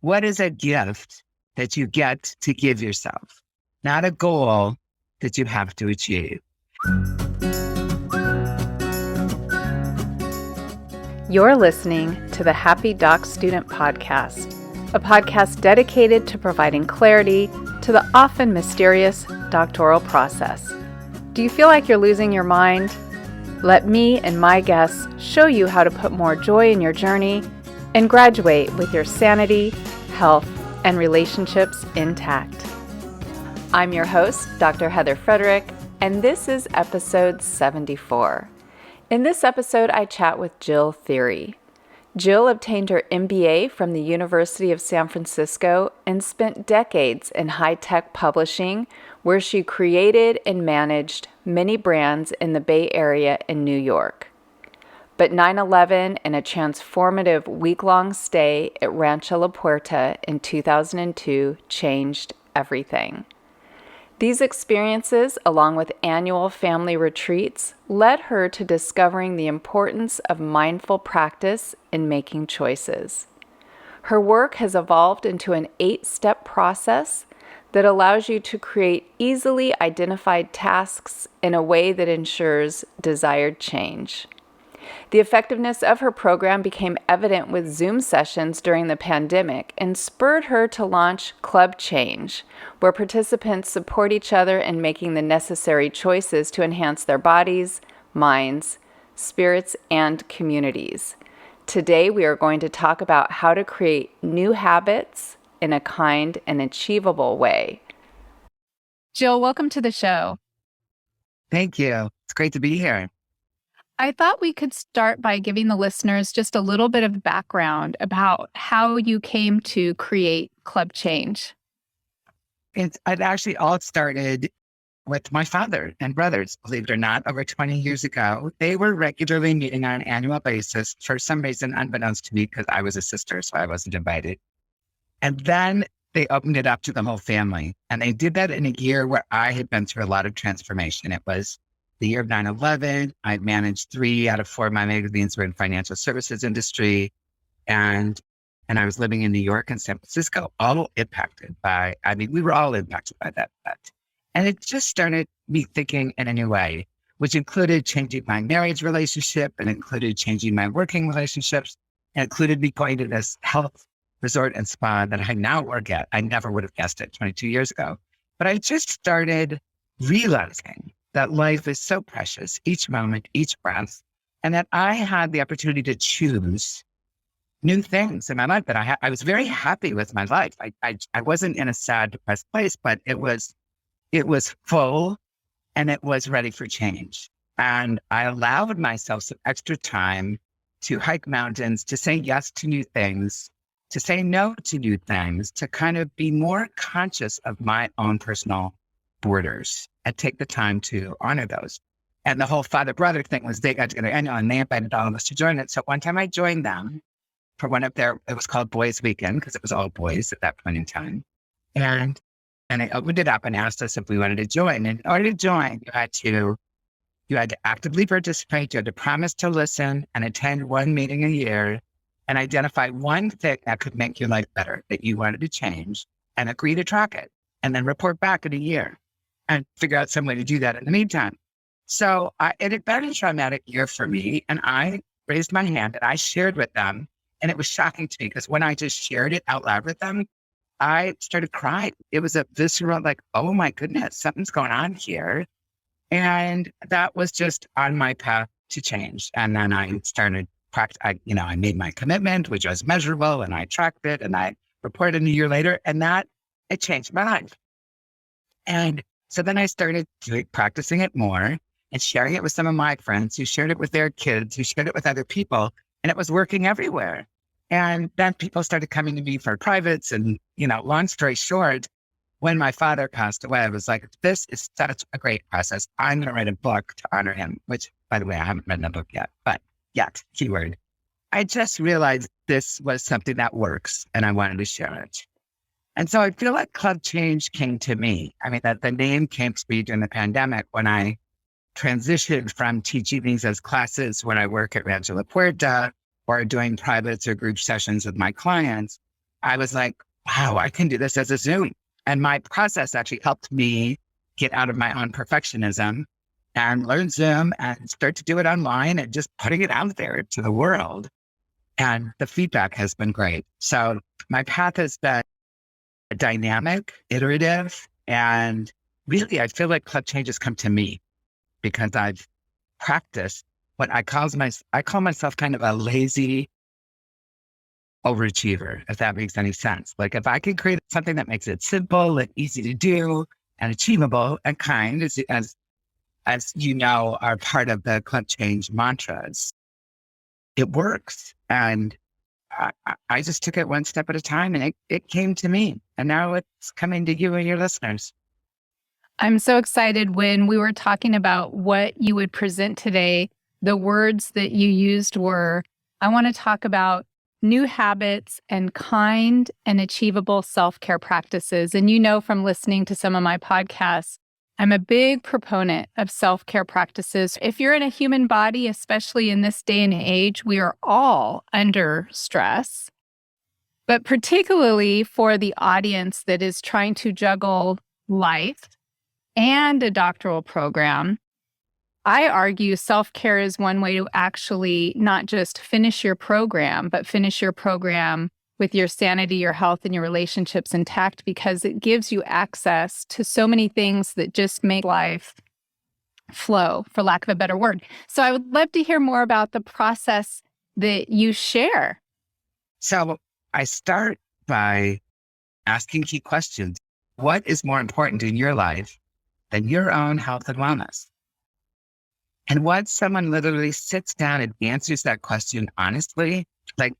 what is a gift that you get to give yourself, not a goal that you have to achieve? You're listening to the Happy Doc Student Podcast, a podcast dedicated to providing clarity to the often mysterious doctoral process. Do you feel like you're losing your mind? Let me and my guests show you how to put more joy in your journey and graduate with your sanity, health, and relationships intact. I'm your host, Dr. Heather Frederick, and this is episode 74. In this episode, I chat with Jill Thiry. Jill obtained her MBA from the University of San Francisco and spent decades in high-tech publishing, where she created and managed many brands in the Bay Area in New York. But 9/11 and a transformative week-long stay at Rancho La Puerta in 2002 changed everything. These experiences, along with annual family retreats, led her to discovering the importance of mindful practice in making choices. Her work has evolved into an 8-step process that allows you to create easily identified tasks in a way that ensures desired change. The effectiveness of her program became evident with Zoom sessions during the pandemic and spurred her to launch Club Change, where participants support each other in making the necessary choices to enhance their bodies, minds, spirits, and communities. Today, we are going to talk about how to create new habits in a kind and achievable way. Jill, welcome to the show. Thank you. It's great to be here. I thought we could start by giving the listeners just a little bit of background about how you came to create Club Change. It actually all started with my father and brothers, believe it or not, over 20 years ago. They were regularly meeting on an annual basis, for some reason unbeknownst to me, because I was a sister, so I wasn't invited. And then they opened it up to the whole family. And they did that in a year where I had been through a lot of transformation. It was the year of 9/11. I managed 3 out of 4 of my magazines were in financial services industry. And I was living in New York and San Francisco, all impacted by, we were all impacted by that. And it just started me thinking in a new way, which included changing my marriage relationship and included changing my working relationships and included me going to this health resort and spa that I now work at. I never would have guessed it 22 years ago. But I just started realizing that life is so precious, each moment, each breath, and that I had the opportunity to choose new things in my life. That I was very happy with my life. I wasn't in a sad, depressed place, but it was full and it was ready for change. And I allowed myself some extra time to hike mountains, to say yes to new things, to say no to new things, to kind of be more conscious of my own personal borders and take the time to honor those. And the whole father-brother thing was they got together annual and they invited all of us to join it. So one time I joined them for one of their, it was called Boys Weekend because it was all boys at that point in time. And I opened it up and asked us if we wanted to join. And in order to join, you had to actively participate. You had to promise to listen and attend one meeting a year and identify one thing that could make your life better that you wanted to change and agree to track it and then report back in a year and figure out some way to do that in the meantime. So it had been a traumatic year for me. And I raised my hand and I shared with them. And it was shocking to me because when I just shared it out loud with them, I started crying. It was a visceral, like, oh my goodness, something's going on here. And that was just on my path to change. And then I started I made my commitment, which was measurable, and I tracked it and I reported a year later, and it changed my life. And so then I started practicing it more and sharing it with some of my friends who shared it with their kids, who shared it with other people, and it was working everywhere. And then people started coming to me for privates and, long story short, when my father passed away, I was like, this is such a great process. I'm going to write a book to honor him, which, by the way, I haven't written a book yet, but yet, keyword. I just realized this was something that works and I wanted to share it. And so I feel like Club Change came to me. That the name came to me during the pandemic when I transitioned from teaching these as classes when I work at Rancho La Puerta or doing privates or group sessions with my clients. I was like, wow, I can do this as a Zoom. And my process actually helped me get out of my own perfectionism and learn Zoom and start to do it online and just putting it out there to the world. And the feedback has been great. So my path has been dynamic, iterative, and really, I feel like club changes come to me because I've practiced what I call myself kind of a lazy overachiever, if that makes any sense. Like if I can create something that makes it simple and easy to do and achievable and kind, as you know, are part of the club change mantras, it works. And I just took it one step at a time, and it came to me. And now it's coming to you and your listeners. I'm so excited when we were talking about what you would present today. The words that you used were, I want to talk about new habits and kind and achievable self-care practices. And you know from listening to some of my podcasts, I'm a big proponent of self-care practices. If you're in a human body, especially in this day and age, we are all under stress. But particularly for the audience that is trying to juggle life and a doctoral program, I argue self-care is one way to actually not just finish your program, but finish your program with your sanity, your health, and your relationships intact, because it gives you access to so many things that just make life flow, for lack of a better word. So I would love to hear more about the process that you share. So I start by asking key questions. What is more important in your life than your own health and wellness? And once someone literally sits down and answers that question honestly, like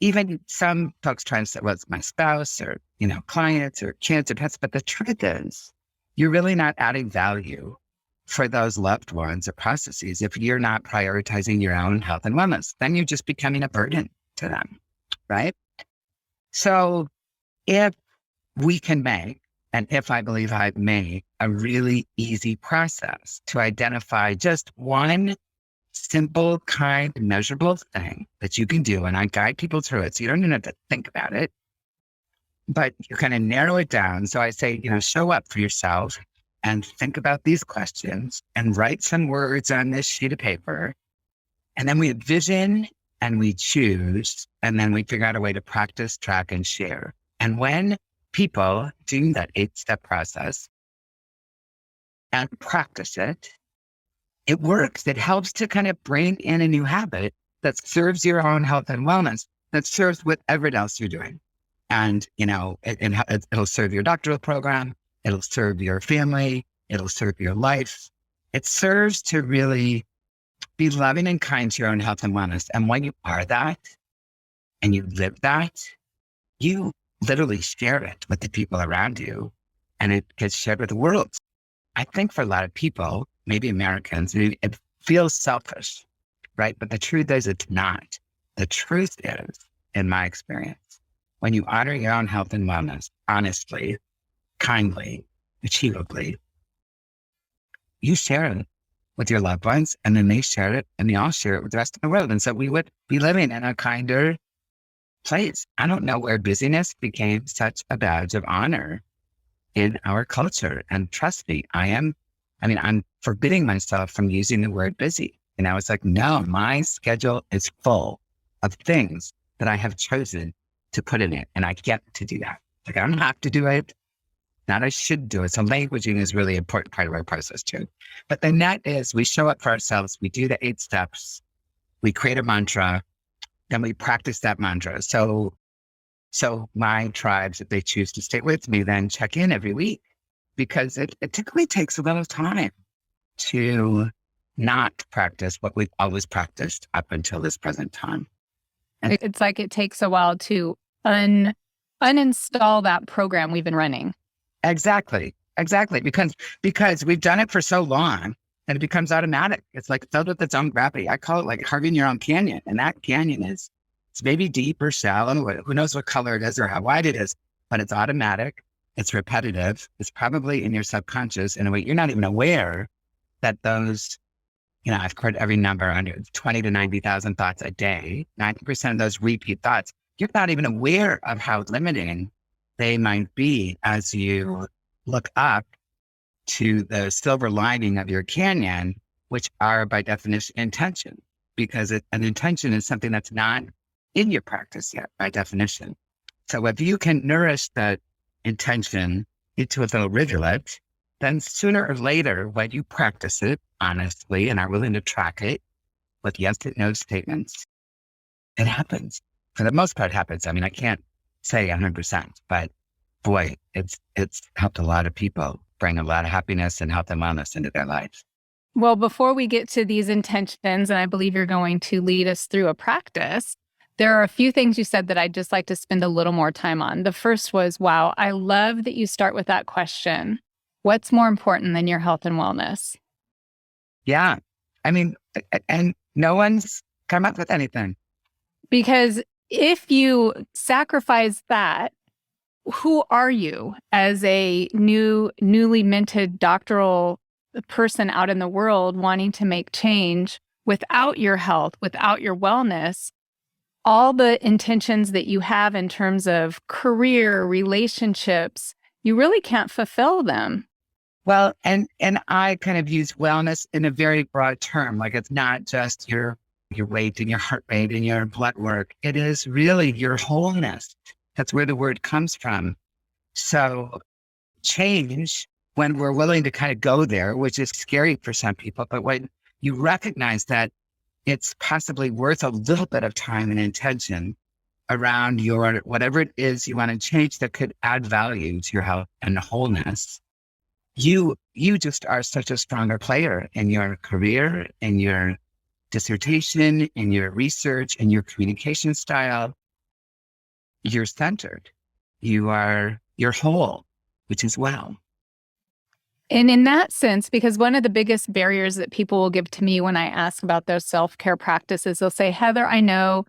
even some folks try to say, well, it's my spouse or, clients or kids or pets. But the truth is, you're really not adding value for those loved ones or processes if you're not prioritizing your own health and wellness. Then you're just becoming a burden to them, right? So if we can make, and if I believe I've made, a really easy process to identify just one simple, kind, measurable thing that you can do. And I guide people through it. So you don't even have to think about it, but you kind of narrow it down. So I say, show up for yourself and think about these questions and write some words on this sheet of paper. And then we envision and we choose, and then we figure out a way to practice, track, and share. And when people do that 8-step process and practice it, it works. It helps to kind of bring in a new habit that serves your own health and wellness, that serves whatever else you're doing. And, it'll serve your doctoral program. It'll serve your family. It'll serve your life. It serves to really be loving and kind to your own health and wellness. And when you are that and you live that, you literally share it with the people around you, and it gets shared with the world. I think for a lot of people, maybe Americans, it feels selfish, right? But the truth is it's not. The truth is, in my experience, when you honor your own health and wellness, honestly, kindly, achievably, you share it with your loved ones, and then they share it, and they all share it with the rest of the world. And so we would be living in a kinder place. I don't know where busyness became such a badge of honor in our culture. And trust me, I'm forbidding myself from using the word busy. And I was like, no, my schedule is full of things that I have chosen to put in it. And I get to do that. Like, I don't have to do it. Not I should do it. So languaging is really an important part of our process too. But the net is we show up for ourselves. We do the 8 steps. We create a mantra. Then we practice that mantra. So my tribes, if they choose to stay with me, then check in every week, because it typically takes a little time to not practice what we've always practiced up until this present time. And it's like it takes a while to uninstall that program we've been running. Exactly. Because we've done it for so long and it becomes automatic. It's like filled with its own gravity. I call it like carving your own canyon. And that canyon it's maybe deep or shallow. Who knows what color it is or how wide it is, but it's automatic. It's repetitive. It's probably in your subconscious in a way you're not even aware that those, I've heard every number under 20 to 90,000 thoughts a day. 90% of those repeat thoughts you're not even aware of how limiting they might be as you look up to the silver lining of your canyon, which are by definition intention, because an intention is something that's not in your practice yet by definition. So if you can nourish that intention into a little rivulet, then sooner or later, when you practice it honestly and are willing to track it with yes and no statements, it happens. For the most part, it happens. I mean, I can't say 100%, but boy, it's helped a lot of people bring a lot of happiness and health and wellness into their lives. Well, before we get to these intentions, and I believe you're going to lead us through a practice, there are a few things you said that I'd just like to spend a little more time on. The first was, wow, I love that you start with that question. What's more important than your health and wellness? Yeah. I mean, and no one's come up with anything. Because if you sacrifice that, who are you as a newly minted doctoral person out in the world wanting to make change without your health, without your wellness? All the intentions that you have in terms of career, relationships, you really can't fulfill them. Well, and I kind of use wellness in a very broad term. Like it's not just your weight and your heart rate and your blood work. It is really your wholeness. That's where the word comes from. So change, when we're willing to kind of go there, which is scary for some people, but when you recognize that it's possibly worth a little bit of time and intention around your, whatever it is you want to change that could add value to your health and wholeness, you just are such a stronger player in your career, in your dissertation, in your research, in your communication style. You're centered. You're whole, which is well. And in that sense, because one of the biggest barriers that people will give to me when I ask about those self-care practices, they'll say, Heather, I know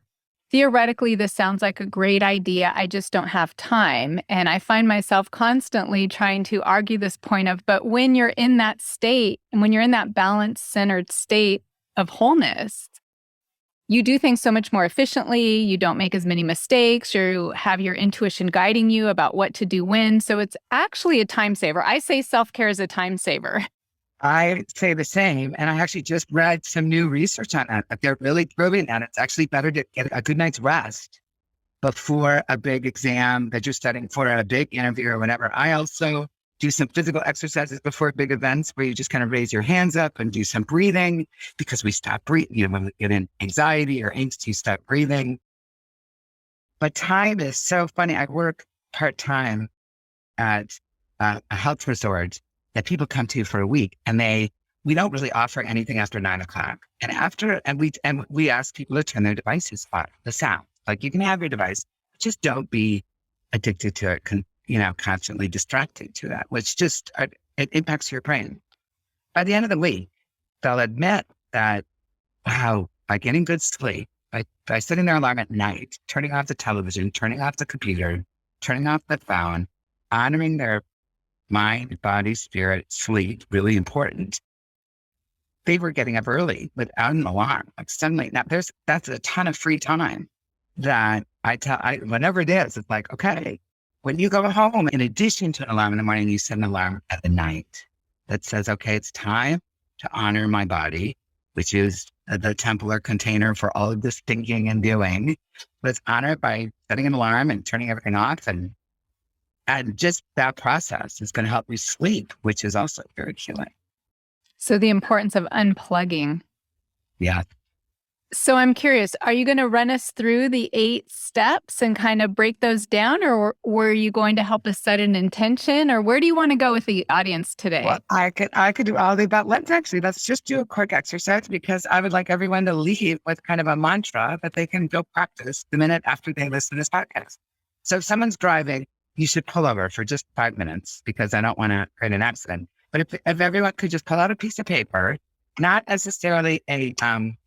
theoretically this sounds like a great idea. I just don't have time. And I find myself constantly trying to argue this point of, but when you're in that state, and when you're in that balanced, centered state of wholeness, you do things so much more efficiently. You don't make as many mistakes. You have your intuition guiding you about what to do when. So it's actually a time saver. I say self-care is a time saver. I say the same. And I actually just read some new research on that. They're really proving that it's actually better to get a good night's rest before a big exam that you're studying for, a big interview or whatever. I also do some physical exercises before big events where you just kind of raise your hands up and do some breathing, because we stop breathing. You know, when we get in anxiety or angst, you stop breathing. But time is so funny. I work part-time at a health resort that people come to for a week, and we don't really offer anything after 9:00. And we ask people to turn their devices off, the sound. Like, you can have your device, just don't be addicted to it, constantly distracted to that, which just, it impacts your brain. By the end of the week, they'll admit that, wow, by getting good sleep, by setting their alarm at night, turning off the television, turning off the computer, turning off the phone, honoring their mind, body, spirit, sleep, really important. They were getting up early without an alarm. Like, suddenly, now that's a ton of free time that whenever it is, it's like, okay, when you go home, in addition to an alarm in the morning, you set an alarm at the night that says, okay, it's time to honor my body, which is the temple or container for all of this thinking and doing. Let's honor it by setting an alarm and turning everything off. And just that process is going to help you sleep, which is also very healing. So the importance of unplugging. Yeah. So I'm curious, are you going to run us through the 8 steps and kind of break those down, or were you going to help us set an intention, or where do you want to go with the audience today? Well, I could do all of the above. Let's just do a quick exercise, because I would like everyone to leave with kind of a mantra that they can go practice the minute after they listen to this podcast. So if someone's driving, you should pull over for just 5 minutes, because I don't want to create an accident. But if everyone could just pull out a piece of paper, not necessarily a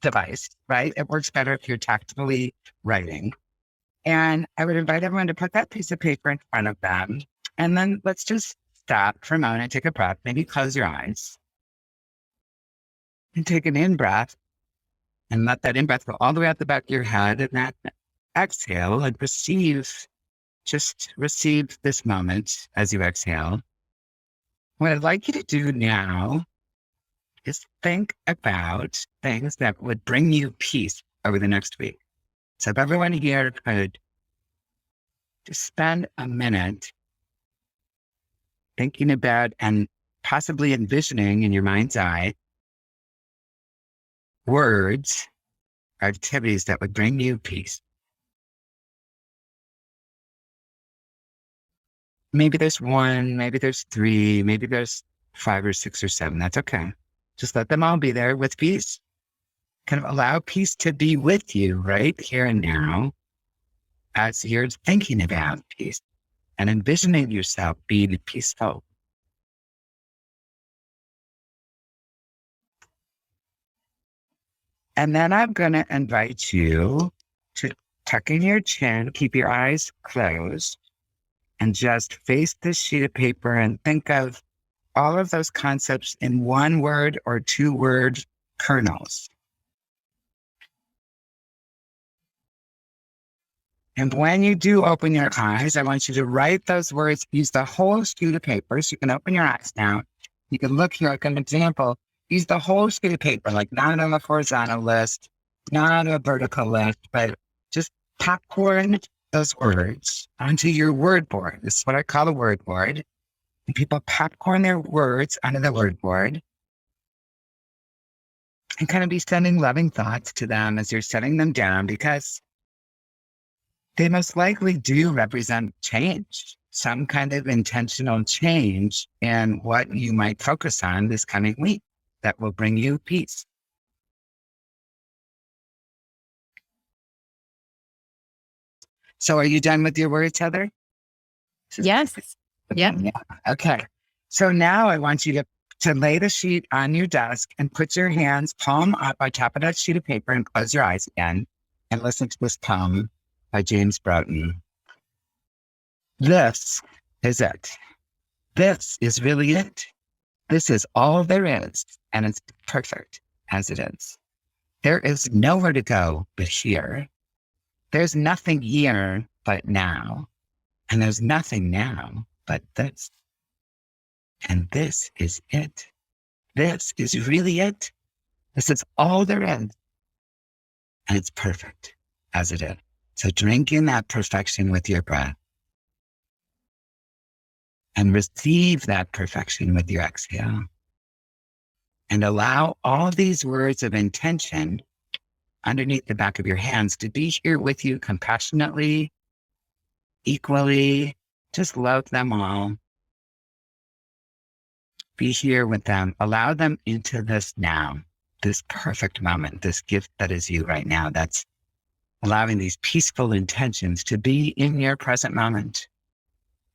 device, right? It works better if you're tactfully writing. And I would invite everyone to put that piece of paper in front of them. And then let's just stop for a moment and take a breath. Maybe close your eyes and take an in-breath, and let that in-breath go all the way out the back of your head. And that exhale and just receive this moment as you exhale. What I'd like you to do now is think about things that would bring you peace over the next week. So if everyone here could just spend a minute thinking about and possibly envisioning in your mind's eye words or activities that would bring you peace. Maybe there's one, maybe there's three, maybe there's 5 or 6 or 7. That's okay. Just let them all be there with peace. Kind of allow peace to be with you right here and now as you're thinking about peace and envisioning yourself being peaceful. And then I'm going to invite you to tuck in your chin, keep your eyes closed, and just face this sheet of paper and think of all of those concepts in 1 word or 2 word kernels. And when you do open your eyes, I want you to write those words, use the whole sheet of paper. So you can open your eyes now. You can look here like an example. Use the whole sheet of paper, like not on a horizontal list, not on a vertical list, but just popcorn those words onto your word board. This is what I call a word board. And people popcorn their words onto the word board and kind of be sending loving thoughts to them as you're setting them down, because they most likely do represent change, some kind of intentional change in what you might focus on this coming week that will bring you peace. So are you done with your words, Heather? Yes. Yep. Yeah. Okay. So now I want you to lay the sheet on your desk and put your hands palm up on top of that sheet of paper and close your eyes again and listen to this poem by James Broughton. This is it. This is really it. This is all there is, and it's perfect as it is. There is nowhere to go but here. There's nothing here but now, and there's nothing now but this. And this is it. This is really it. This is all there is, and it's perfect as it is. So drink in that perfection with your breath and receive that perfection with your exhale. And allow all these words of intention underneath the back of your hands to be here with you compassionately, equally. Just love them all. Be here with them. Allow them into this now, this perfect moment, this gift that is you right now. That's allowing these peaceful intentions to be in your present moment.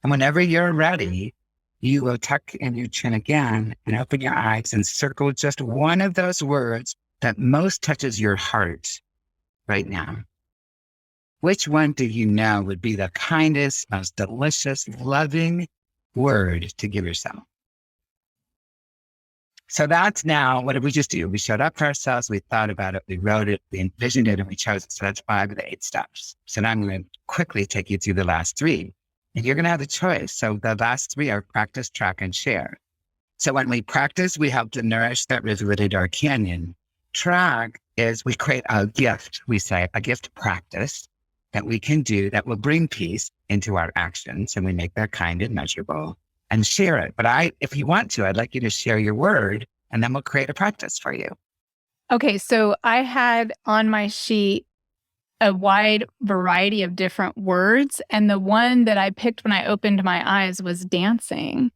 And whenever you're ready, you will tuck in your chin again and open your eyes and circle just one of those words that most touches your heart right now. Which one do you know would be the kindest, most delicious, loving word to give yourself? So that's now, what did we just do? We showed up for ourselves, we thought about it, we wrote it, we envisioned it, and we chose it. So that's 5 of the 8 steps. So now I'm going to quickly take you through the last 3. And you're going to have the choice. So the last 3 are practice, track, and share. So when we practice, we help to nourish that rivulet or canyon. Track is we create a gift, we say, a gift practice that we can do that will bring peace into our actions. And we make that kind and measurable. And share it. But if you want to, I'd like you to share your word, and then we'll create a practice for you. Okay, so I had on my sheet a wide variety of different words, and the one that I picked when I opened my eyes was dancing.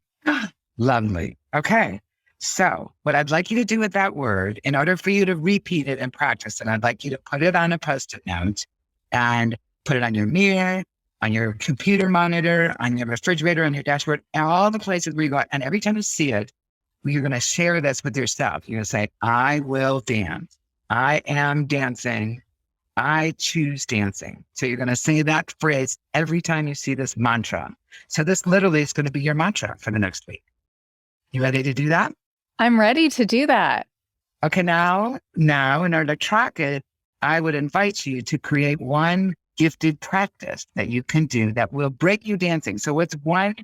Lovely. Okay. So what I'd like you to do with that word, in order for you to repeat it and practice it, I'd like you to put it on a Post-it note and put it on your mirror, on your computer monitor, on your refrigerator, on your dashboard, and all the places where you go. And every time you see it, you're going to share this with yourself. You're going to say, I will dance. I am dancing. I choose dancing. So you're going to say that phrase every time you see this mantra. So this literally is going to be your mantra for the next week. You ready to do that? I'm ready to do that. Okay, now in order to track it, I would invite you to create one gifted practice that you can do that will break you dancing. So what's one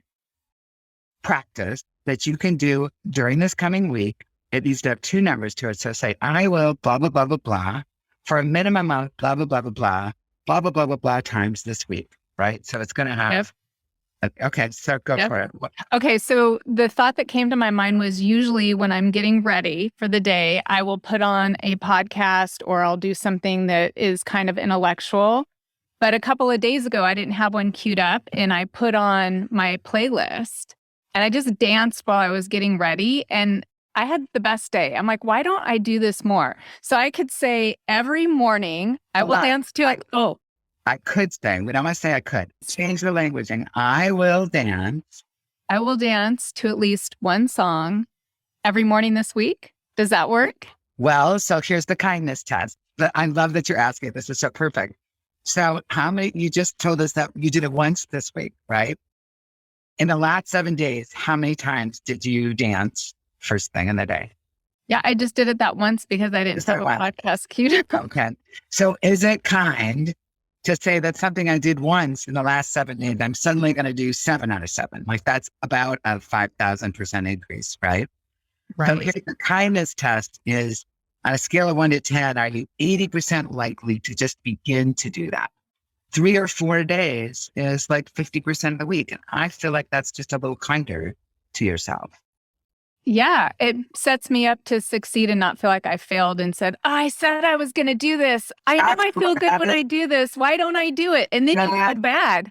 practice that you can do during this coming week? It needs to have two numbers to it. So say, I will blah, blah, blah, blah, blah for a minimum of blah, blah, blah, blah, blah, blah, blah, blah, blah, blah times this week, right? So it's going to have, okay, so go for it. Okay, so the thought that came to my mind was usually when I'm getting ready for the day, I will put on a podcast or I'll do something that is kind of intellectual. But a couple of days ago, I didn't have one queued up and I put on my playlist and I just danced while I was getting ready and I had the best day. I'm like, why don't I do this more? So I could say every morning I will dance to I could say, we don't want to say I could. Change the language and I will dance. I will dance to at least one song every morning this week. Does that work? Well, so here's the kindness test. I love that you're asking. This is so perfect. So you just told us that you did it once this week, right? In the last 7 days, how many times did you dance first thing in the day? Yeah, I just did it that once because I didn't have a podcast queued up. Okay. So is it kind to say that something I did once in the last 7 days, I'm suddenly going to do 7 out of 7? Like that's about a 5,000% increase, right? Right. So here, the kindness test is on a scale of 1 to 10, are you 80% likely to just begin to do that? 3 or 4 days is like 50% of the week. And I feel like that's just a little kinder to yourself. Yeah, it sets me up to succeed and not feel like I failed and said, I said I was going to do this. I know I feel good when I do this. Why don't I do it? And then you feel bad.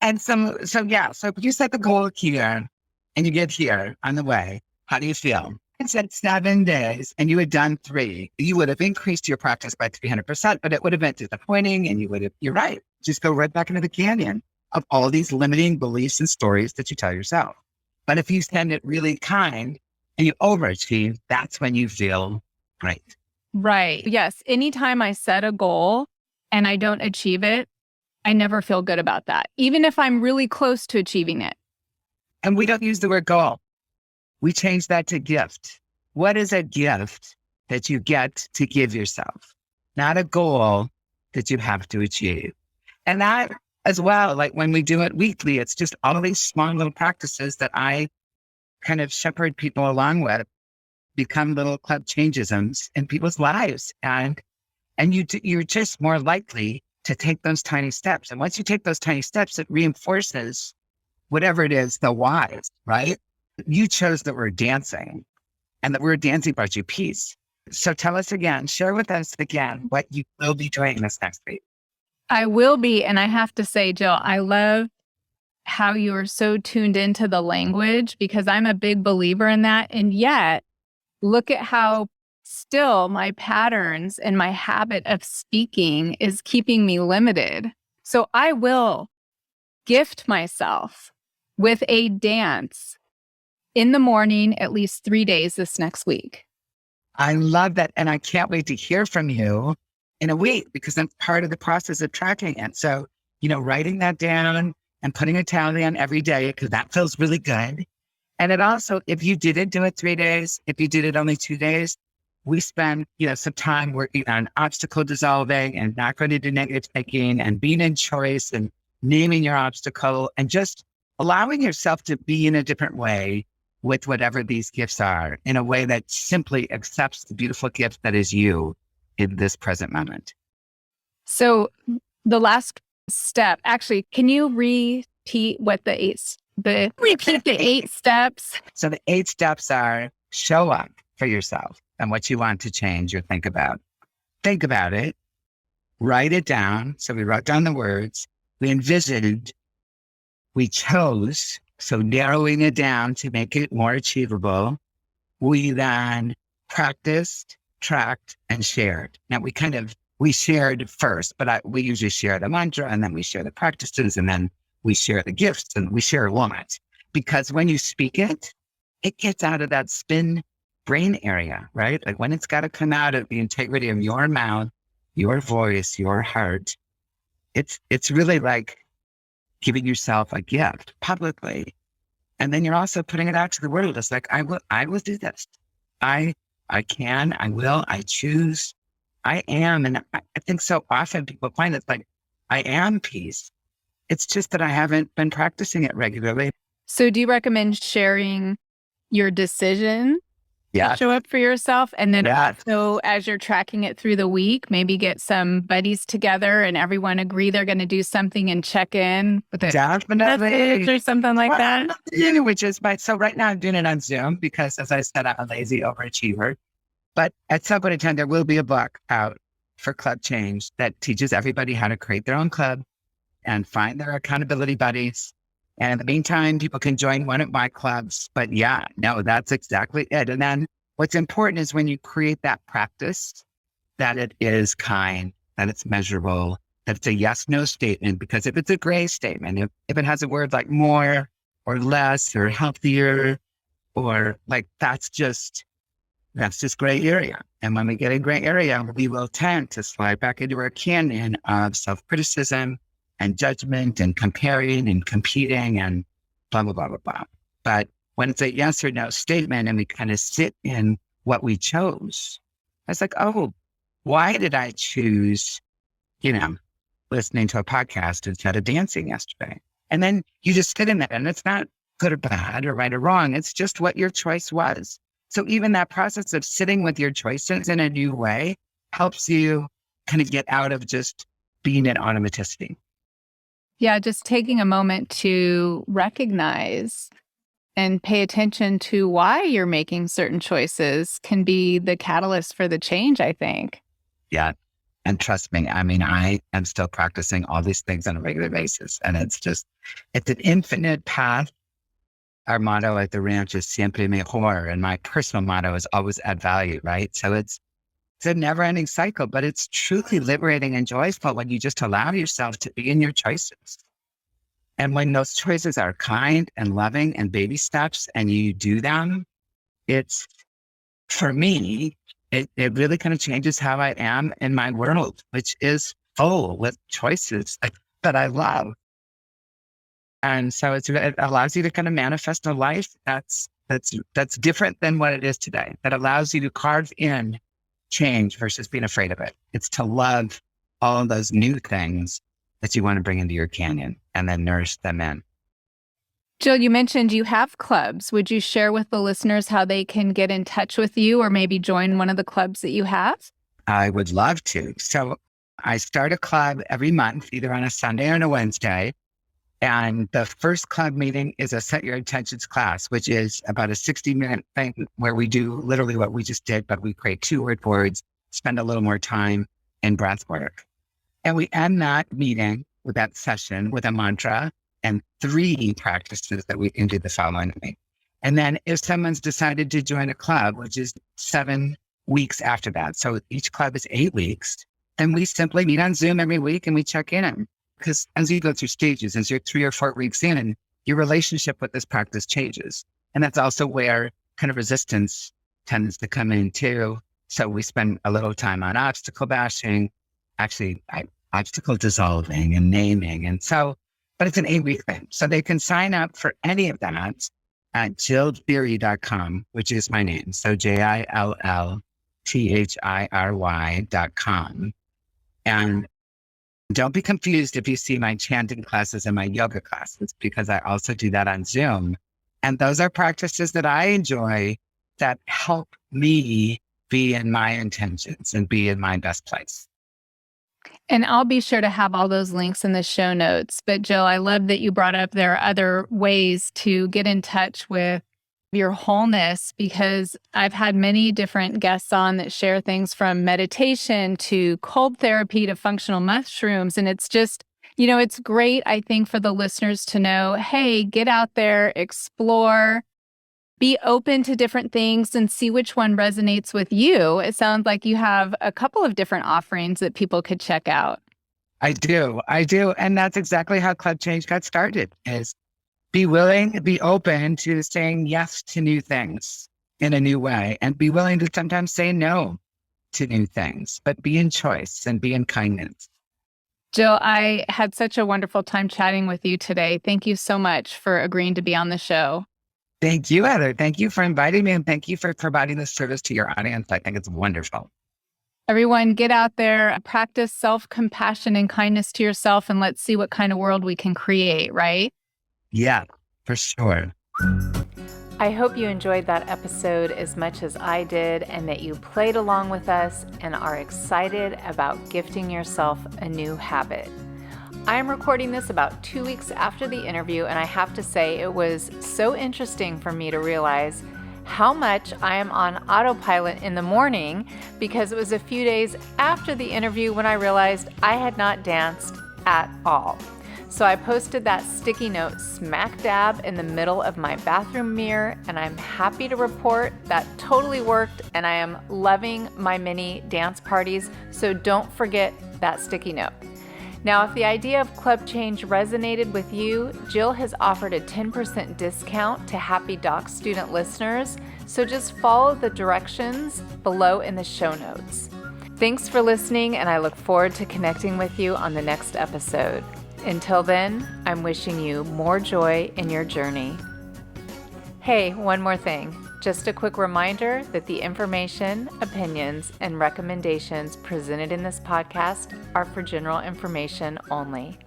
And so if you set the goal here and you get here on the way, how do you feel? I said 7 days and you had done 3, you would have increased your practice by 300%, but it would have been disappointing and you're right. Just go right back into the canyon of all these limiting beliefs and stories that you tell yourself. But if you send it really kind and you overachieve, that's when you feel great. Right. Yes. Anytime I set a goal and I don't achieve it, I never feel good about that, even if I'm really close to achieving it. And we don't use the word goal. We change that to gift. What is a gift that you get to give yourself? Not a goal that you have to achieve. And that as well, like when we do it weekly, it's just all these small little practices that I kind of shepherd people along with, become little club changisms in people's lives. And you're just more likely to take those tiny steps. And once you take those tiny steps, it reinforces whatever it is, the whys, right? You chose the word dancing, and the word dancing brought you peace. So tell us again, share with us again what you will be doing this next week. I will be. And I have to say, Jill, I love how you are so tuned into the language because I'm a big believer in that. And yet, look at how still my patterns and my habit of speaking is keeping me limited. So I will gift myself with a dance in the morning at least 3 days this next week. I love that. And I can't wait to hear from you in a week because I'm part of the process of tracking it. So, writing that down and putting a tally on every day because that feels really good. And it also, if you didn't do it 3 days, if you did it only 2 days, we spend, some time working on obstacle dissolving and not going to do negative thinking and being in choice and naming your obstacle and just allowing yourself to be in a different way with whatever these gifts are, in a way that simply accepts the beautiful gift that is you in this present moment. So the last step, actually, can you repeat what repeat the 8 steps? So the 8 steps are show up for yourself and what you want to change or think about. Think about it, write it down. So we wrote down the words, we envisioned, we chose, so narrowing it down to make it more achievable. We then practiced, tracked, and shared. Now we shared first, but we usually share the mantra and then we share the practices and then we share the gifts and we share a lot. Because when you speak it, it gets out of that spin brain area, right? Like when it's got to come out of the integrity of your mouth, your voice, your heart, it's really like giving yourself a gift publicly. And then you're also putting it out to the world. It's like, I will do this. I can, I will, I choose, I am. And I think so often people find it's like, I am peace. It's just that I haven't been practicing it regularly. So do you recommend sharing your decision to Yeah. show up for yourself? And then Yeah. so as you're tracking it through the week, maybe get some buddies together and everyone agree they're going to do something and check in with it. Definitely. Or something like that. Which is so right now I'm doing it on Zoom because, as I said, I'm a lazy overachiever. But at some point in time, there will be a book out for club change that teaches everybody how to create their own club and find their accountability buddies. And in the meantime, people can join one of my clubs. But yeah, no, that's exactly it. And then what's important is when you create that practice, that it is kind, that it's measurable, that it's a yes, no statement. Because if it's a gray statement, if it has a word like more or less or healthier, or like, that's just gray area. And when we get in gray area, we will tend to slide back into our canyon of self-criticism and judgment and comparing and competing and blah, blah, blah, blah, blah. But when it's a yes or no statement and we kind of sit in what we chose, it's like, oh, why did I choose, listening to a podcast instead of dancing yesterday? And then you just sit in that, and it's not good or bad or right or wrong. It's just what your choice was. So even that process of sitting with your choices in a new way helps you kind of get out of just being in automaticity. Yeah, just taking a moment to recognize and pay attention to why you're making certain choices can be the catalyst for the change, I think. Yeah. And trust me, I mean, I am still practicing all these things on a regular basis. And it's an infinite path. Our motto at the ranch is siempre mejor. And my personal motto is always add value, right? So it's a never ending cycle, but it's truly liberating and joyful when you just allow yourself to be in your choices. And when those choices are kind and loving and baby steps and you do them, it's, for me, it really kind of changes how I am in my world, which is full with choices that I love. And so it allows you to kind of manifest a life that's different than what it is today, that allows you to carve in change versus being afraid of it. It's to love all of those new things that you want to bring into your canyon and then nourish them in. Jill, you mentioned you have clubs. Would you share with the listeners how they can get in touch with you or maybe join one of the clubs that you have? I would love to. So I start a club every month, either on a Sunday or on a Wednesday. And the first club meeting is a Set Your Intentions class, which is about a 60-minute thing where we do literally what we just did, but we create 2-word boards, spend a little more time in breath work. And we end that meeting with that session with a mantra and 3 practices that we can do the following week. And then if someone's decided to join a club, which is 7 weeks after that, so each club is 8 weeks, then we simply meet on Zoom every week and we check in. Because as you go through stages, as you're 3 or 4 weeks in, your relationship with this practice changes. And that's also where kind of resistance tends to come in too. So we spend a little time on obstacle bashing, obstacle dissolving and naming. And so, but it's an 8-week thing. So they can sign up for any of that at jillthiry.com, which is my name. So JILLTHIRY.com. And don't be confused if you see my chanting classes and my yoga classes, because I also do that on Zoom. And those are practices that I enjoy that help me be in my intentions and be in my best place. And I'll be sure to have all those links in the show notes. But Jill, I love that you brought up there are other ways to get in touch with your wholeness, because I've had many different guests on that share things from meditation to cold therapy to functional mushrooms. And it's just, it's great, I think, for the listeners to know, hey, get out there, explore, be open to different things and see which one resonates with you. It sounds like you have a couple of different offerings that people could check out. I do. And that's exactly how Club Change got started, is be willing, be open to saying yes to new things in a new way, and be willing to sometimes say no to new things, but be in choice and be in kindness. Jill, I had such a wonderful time chatting with you today. Thank you so much for agreeing to be on the show. Thank you, Heather. Thank you for inviting me, and thank you for providing this service to your audience. I think it's wonderful. Everyone, get out there, practice self-compassion and kindness to yourself, and let's see what kind of world we can create, right? Yeah, for sure. I hope you enjoyed that episode as much as I did, and that you played along with us and are excited about gifting yourself a new habit. I am recording this about 2 weeks after the interview, and I have to say it was so interesting for me to realize how much I am on autopilot in the morning, because it was a few days after the interview when I realized I had not danced at all. So I posted that sticky note smack dab in the middle of my bathroom mirror, and I'm happy to report that totally worked, and I am loving my mini dance parties, so don't forget that sticky note. Now, if the idea of club change resonated with you, Jill has offered a 10% discount to Happy Doc student listeners, so just follow the directions below in the show notes. Thanks for listening, and I look forward to connecting with you on the next episode. Until then, I'm wishing you more joy in your journey. Hey, one more thing. Just a quick reminder that the information, opinions, and recommendations presented in this podcast are for general information only.